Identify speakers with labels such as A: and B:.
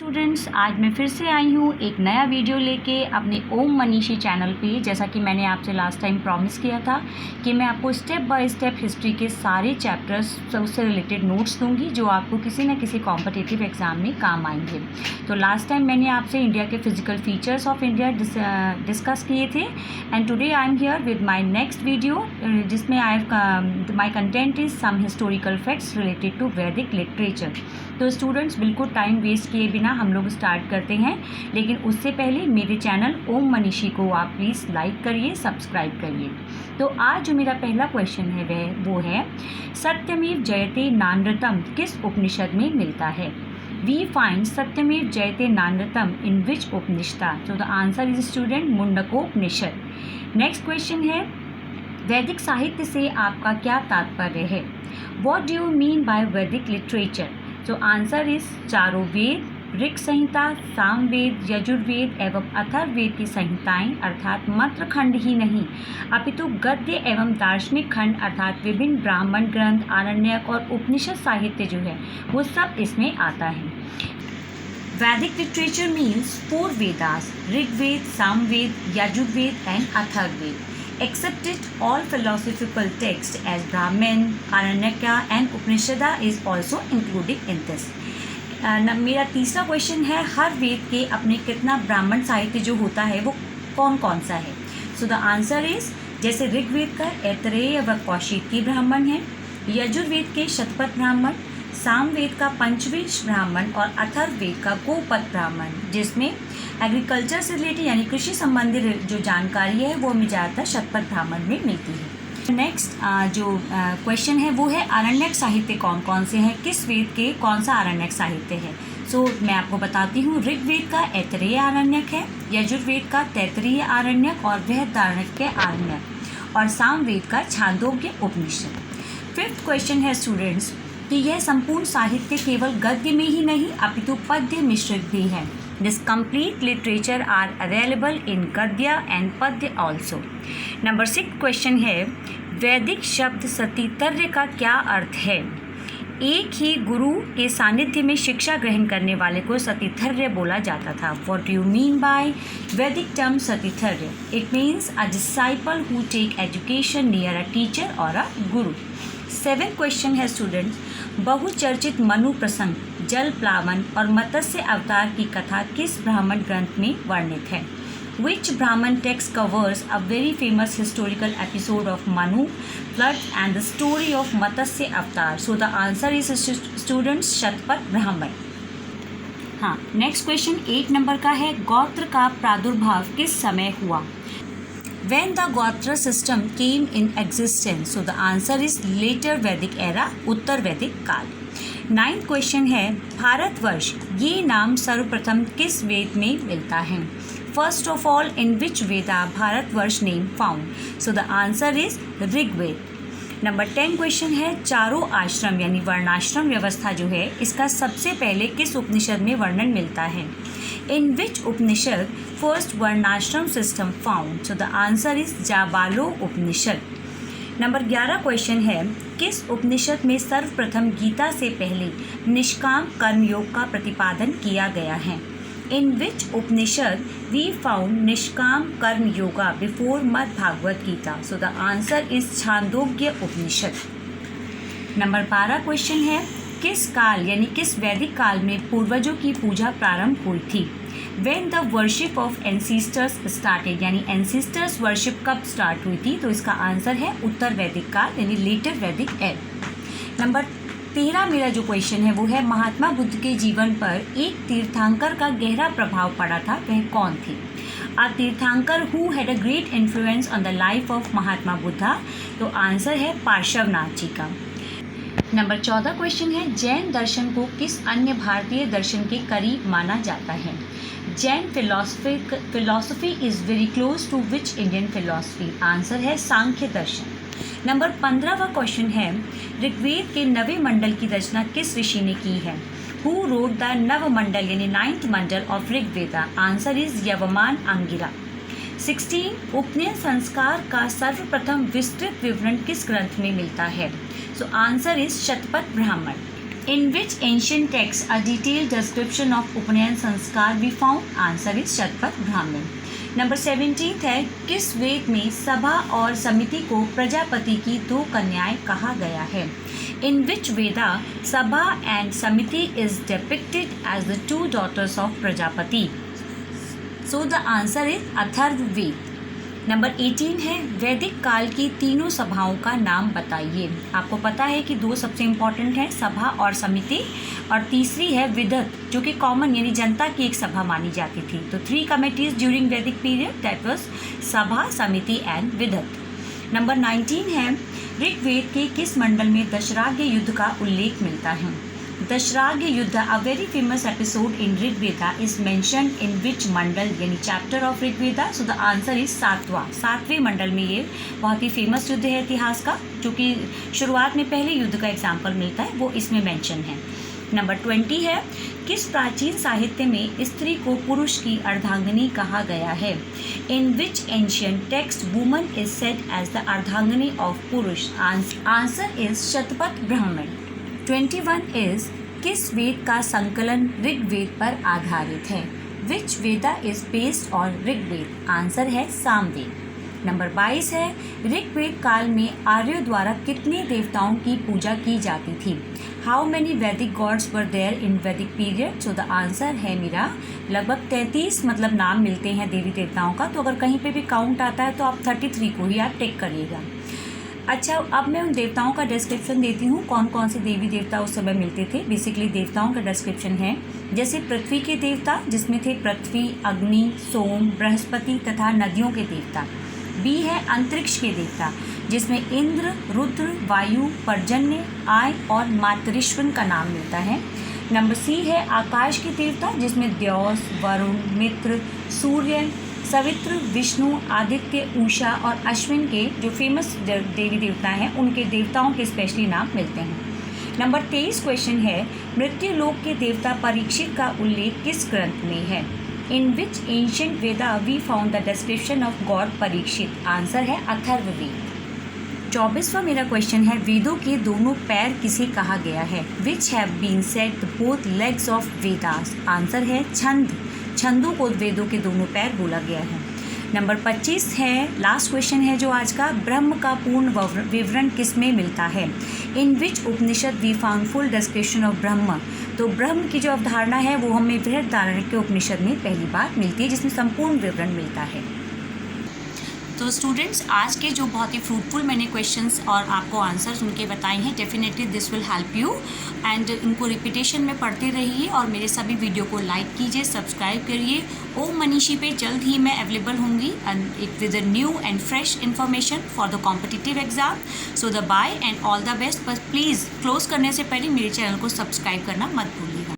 A: Students, आज मैं फिर से आई हूँ एक नया वीडियो लेके अपने ओम मनीषी चैनल पे। जैसा कि मैंने आपसे लास्ट टाइम प्रॉमिस किया था कि मैं आपको स्टेप बाय स्टेप हिस्ट्री के सारे चैप्टर्स उससे रिलेटेड नोट्स दूंगी जो आपको किसी न किसी कॉम्पिटिटिव एग्ज़ाम में काम आएंगे। तो लास्ट टाइम मैंने आपसे इंडिया के physical features of India discuss किए थे and today I am here with my next video जिसमें my content is some historical facts related to Vedic literature. तो स्टूडेंट्स, बिल्कुल टाइम वेस्ट किए बिना हम लोग स्टार्ट करते हैं, लेकिन उससे पहले मेरे चैनल ओम मनीषी को आप प्लीज़ लाइक करिए, सब्सक्राइब करिए। तो आज जो मेरा पहला क्वेश्चन है वो है सत्यमेव जयते नानृतम किस उपनिषद में मिलता है? वी फाइंड सत्यमेव जयते नानृतम इन विच उपनिषद? तो the answer is student Mundakopanishad. Next question है वैदिक साहित्य से आपका क्या तात्पर्य है? What do you mean by Vedic literature? तो आंसर इज चारों वेद, ऋग संहिता, सामवेद, यजुर्वेद एवं अथर्ववेद की संहिताएं अर्थात मंत्र खंड ही नहीं अपितु गद्य एवं दार्शनिक खंड अर्थात विभिन्न ब्राह्मण ग्रंथ, आरण्यक और उपनिषद साहित्य जो है वो सब इसमें आता है। Vedic literature means 4 Vedas, Rigveda, Samaveda, Yajurveda and Atharvaveda. Accepted all philosophical text as Brahman, Aranyaka and Upanishada is also included in this. मेरा तीसरा क्वेश्चन है हर वेद के अपने कितना ब्राह्मण साहित्य जो होता है वो कौन कौन सा है? सो द आंसर इज जैसे ऋग्वेद का ऐतरेय व कौशिकी ब्राह्मण है, यजुर्वेद के शतपथ ब्राह्मण, सामवेद का पंचविंश ब्राह्मण और अथर्ववेद का गोपद ब्राह्मण, जिसमें एग्रीकल्चर से रिलेटेड यानी कृषि संबंधित जो जानकारी है वो हमें ज़्यादातर शतपथ ब्राह्मण में मिलती है। नेक्स्ट जो क्वेश्चन है वो है आरण्यक साहित्य कौन कौन से हैं, किस वेद के कौन सा आरण्यक साहित्य है? सो मैं आपको बताती हूँ, ऋग्वेद का ऐतरेय आरण्यक है, यजुर्वेद का तैतरीय आरण्यक और बृहदारण्यक आरण्यक और सामवेद का छांदोग्य उपनिषद। फिफ्थ क्वेश्चन है स्टूडेंट्स कि यह संपूर्ण साहित्य केवल गद्य में ही नहीं अपितु पद्य मिश्रित भी है। This complete literature are available in गद्य एंड पद्य ऑल्सो। नंबर 6 क्वेश्चन है वैदिक शब्द सतीतर्य का क्या अर्थ है? एक ही गुरु के सानिध्य में शिक्षा ग्रहण करने वाले को सतीथर्य बोला जाता था। What do you mean by Vedic term satirthya? It means a disciple who take education near a teacher और अ गुरु। 7 क्वेश्चन है स्टूडेंट्स बहुचर्चित मनु प्रसंग, जल प्लावन और मत्स्य अवतार की कथा किस ब्राह्मण ग्रंथ में वर्णित है? Which Brahmana text covers a very famous historical episode of Manu flood and the story of Matsya Avatar? So the answer is students Shatapatha Brahmana. हाँ, नेक्स्ट क्वेश्चन 8 नंबर का है गोत्र का प्रादुर्भाव किस समय हुआ? When the Gotra system came in existence? So the answer is later Vedic era, उत्तर वैदिक काल। 9th क्वेश्चन है भारतवर्ष ये नाम सर्वप्रथम किस वेद में मिलता है? First of all in which Veda Bharatvarsha name found? So the answer is Rigveda. Number 10 question है चारों आश्रम यानी वर्णाश्रम व्यवस्था जो है इसका सबसे पहले किस उपनिषद में वर्णन मिलता है? In which Upanishad first Varnashrama system found? So the answer is Jabala Upanishad. Number 11 question है किस उपनिषद में सर्वप्रथम गीता से पहले निष्काम कर्मयोग का प्रतिपादन किया गया है? In which Upanishad we found निष्काम कर्म योगा बिफोर मद Bhagavad Gita? So the answer is Chhandogya Upanishad. Number 12 question है किस काल यानी किस वैदिक काल में पूर्वजों की पूजा प्रारंभ हुई थी? When the worship of ancestors started यानी ancestors worship कब स्टार्ट हुई थी? तो इसका आंसर है उत्तर वैदिक काल यानी लेटर वैदिक एरा। नंबर 13 मेरा जो क्वेश्चन है वो है महात्मा बुद्ध के जीवन पर एक तीर्थंकर का गहरा प्रभाव पड़ा था, वह कौन थे? A Tirthankar who had a great influence on the life of Mahatma Buddha? तो आंसर है पार्श्वनाथ जी का। नंबर 14 क्वेश्चन है जैन दर्शन को किस अन्य भारतीय दर्शन के करीब माना जाता है? Jain philosophy is very close to which Indian philosophy? Answer है सांख्य दर्शन। नंबर 15वां क्वेश्चन है ऋग्वेद के नवे मंडल की रचना किस ऋषि ने की है? हु रोट द नव मंडल यानी 9th mandala of Rigveda? Answer is Yavaman Angira. 16 उपनयन संस्कार का सर्वप्रथम विस्तृत विवरण किस ग्रंथ में मिलता है? सो आंसर इज शतपथ ब्राह्मण। In which ancient text a detailed description of उपनयन संस्कार we found? Answer is Shatapatha Brahmana. Number 17 है, किस वेद में सभा और समिति को प्रजापति की दो कन्याएं कहा गया है? In which Veda Sabha and Samiti is depicted as the two daughters of Prajapati? So the answer is Atharvaveda. Number 18 है, वैदिक काल की तीनों सभाओं का नाम बताइए। आपको पता है कि दो सबसे इम्पॉर्टेंट है, सभा और समिति, और तीसरी है विदत, जो कि कॉमन यानी जनता की एक सभा मानी जाती थी। तो 3 कमिटीज ड्यूरिंग वैदिक पीरियड, दैट वाज सभा, समिति एंड विदत। नंबर 19 है, ऋग्वेद के किस मंडल में दशराग्य युद्ध का उल्लेख मिलता है? दशराग्य युद्ध, a very famous episode in Rigveda, is mentioned in which mandala यानी chapter of Rigveda? So the answer is सातवें मंडल में ये बहुत ही फेमस युद्ध है इतिहास का, जो कि शुरुआत में पहले युद्ध का एग्जाम्पल मिलता है, वो इसमें मेंशन है। नंबर 20 है, किस प्राचीन साहित्य में स्त्री को पुरुष की अर्धांगिनी कहा गया है? In which ancient text woman is said as the ardhangini of purush? Answer is Shatapatha Brahmana. 21 is, किस वेद का संकलन ऋग्वेद पर आधारित है? Which Veda is based on Rigveda? Answer है सामवेद। नंबर 22 है, ऋग्वेद काल में आर्यों द्वारा कितने देवताओं की पूजा की जाती थी? हाउ मेनी वैदिक गॉड्स वर देयर इन वैदिक पीरियड? सो द आंसर है मेरा लगभग 33 मतलब नाम मिलते हैं देवी देवताओं का। तो अगर कहीं पे भी काउंट आता है तो आप 33 को ही आप टिक करिएगा। अच्छा, अब मैं उन देवताओं का डिस्क्रिप्शन देती हूँ, कौन कौन से देवी देवता उस समय मिलते थे। बेसिकली देवताओं का डिस्क्रिप्शन है, जैसे पृथ्वी के देवता, जिसमें थे पृथ्वी, अग्नि, सोम, बृहस्पति तथा नदियों के देवता। बी है अंतरिक्ष के देवता, जिसमें इंद्र, रुद्र, वायु, पर्जन्य, आय और मातरिश्वन का नाम मिलता है। नंबर सी है आकाश के देवता, जिसमें द्यौस, वरुण, मित्र, सूर्य, सवित्र, विष्णु, आदित्य, उषा और अश्विन के जो फेमस देवी देवता हैं, उनके देवताओं के स्पेशली नाम मिलते हैं। नंबर 23 क्वेश्चन है, मृत्यु लोक के देवता परीक्षित का उल्लेख किस ग्रंथ में है? In which ancient Veda we found the description of god Parikshit? Answer है अथर्ववेद। 24वां मेरा क्वेश्चन है, वेदों के दोनों पैर किसे कहा गया है? Which have been said both legs of Vedas? Answer है छंद। छंदों को वेदों के दोनों पैर बोला गया है। नंबर 25 है, लास्ट क्वेश्चन है जो आज का, ब्रह्म का पूर्ण विवरण किस में मिलता है? In which Upanishad we found full description of Brahma? तो ब्रह्म की जो अवधारणा है वो हमें बृहदारण्यक के उपनिषद में पहली बार मिलती है, जिसमें संपूर्ण विवरण मिलता है। तो स्टूडेंट्स, आज के जो बहुत ही फ्रूटफुल मैंने क्वेश्चंस और आपको आंसर्स उनके बताए हैं, definitely this will help you and इनको रिपीटेशन में पढ़ते रहिए और मेरे सभी वीडियो को लाइक कीजिए, सब्सक्राइब करिए। ओम मनीषी पे जल्द ही मैं अवेलेबल होंगी with a new and fresh information for the competitive exam. So the bye and all the best. बस प्लीज़ क्लोज करने से पहले मेरे चैनल को सब्सक्राइब करना मत भूलिएगा।